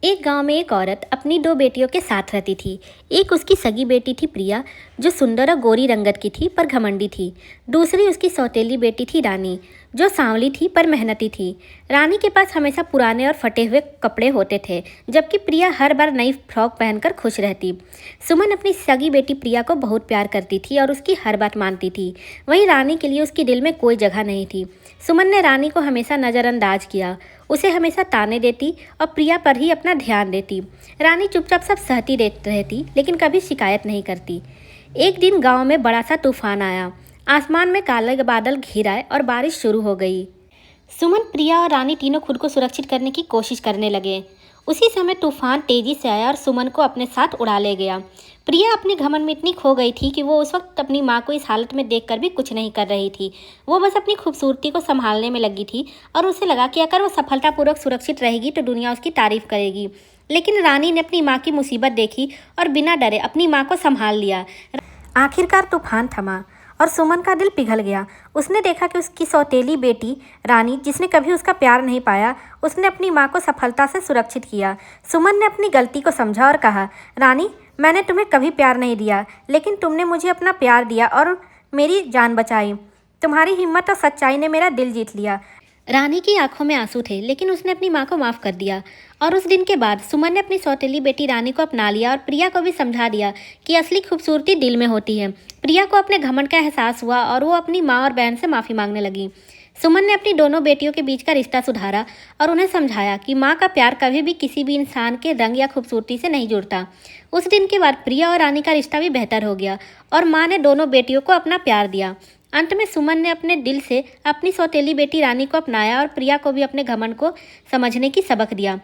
एक गांव में एक औरत अपनी दो बेटियों के साथ रहती थी। एक उसकी सगी बेटी थी प्रिया, जो सुंदर और गोरी रंगत की थी पर घमंडी थी। दूसरी उसकी सौतेली बेटी थी रानी, जो सांवली थी पर मेहनती थी। रानी के पास हमेशा पुराने और फटे हुए कपड़े होते थे, जबकि प्रिया हर बार नई फ्रॉक पहनकर खुश रहती। सुमन अपनी सगी बेटी प्रिया को बहुत प्यार करती थी और उसकी हर बात मानती थी। वहीं रानी के लिए उसके दिल में कोई जगह नहीं थी। सुमन ने रानी को हमेशा नज़रअंदाज किया, उसे हमेशा ताने देती और प्रिया पर ही अपना ध्यान देती। रानी चुपचाप सब सहती रहती, लेकिन कभी शिकायत नहीं करती। एक दिन गांव में बड़ा सा तूफान आया। आसमान में काले बादल घिर आए और बारिश शुरू हो गई। सुमन, प्रिया और रानी तीनों खुद को सुरक्षित करने की कोशिश करने लगे। उसी समय तूफान तेजी से आया और सुमन को अपने साथ उड़ा ले गया। प्रिया अपने घमंड में इतनी खो गई थी कि वो उस वक्त अपनी माँ को इस हालत में देखकर भी कुछ नहीं कर रही थी। वो बस अपनी खूबसूरती को संभालने में लगी थी और उसे लगा कि अगर वो सफलतापूर्वक सुरक्षित रहेगी तो दुनिया उसकी तारीफ करेगी। लेकिन रानी ने अपनी माँ की मुसीबत देखी और बिना डरे अपनी माँ को संभाल लिया। आखिरकार तूफान थमा और सुमन का दिल पिघल गया। उसने देखा कि उसकी सौतेली बेटी रानी, जिसने कभी उसका प्यार नहीं पाया, उसने अपनी माँ को सफलता से सुरक्षित किया। सुमन ने अपनी गलती को समझा और कहा, रानी, मैंने तुम्हें कभी प्यार नहीं दिया, लेकिन तुमने मुझे अपना प्यार दिया और मेरी जान बचाई। तुम्हारी हिम्मत और सच्चाई ने मेरा दिल जीत लिया। रानी की आंखों में आंसू थे, लेकिन उसने अपनी माँ को माफ़ कर दिया। और उस दिन के बाद सुमन ने अपनी सौतेली बेटी रानी को अपना लिया और प्रिया को भी समझा दिया कि असली खूबसूरती दिल में होती है। प्रिया को अपने घमंड का एहसास हुआ और वो अपनी माँ और बहन से माफ़ी मांगने लगी। सुमन ने अपनी दोनों बेटियों के बीच का रिश्ता सुधारा और उन्हें समझाया कि माँ का प्यार कभी भी किसी भी इंसान के रंग या खूबसूरती से नहीं जुड़ता। उस दिन के बाद प्रिया और रानी का रिश्ता भी बेहतर हो गया और माँ ने दोनों बेटियों को अपना प्यार दिया। अंत में सुमन ने अपने दिल से अपनी सौतेली बेटी रानी को अपनाया और प्रिया को भी अपने घमंड को समझने की सबक दिया।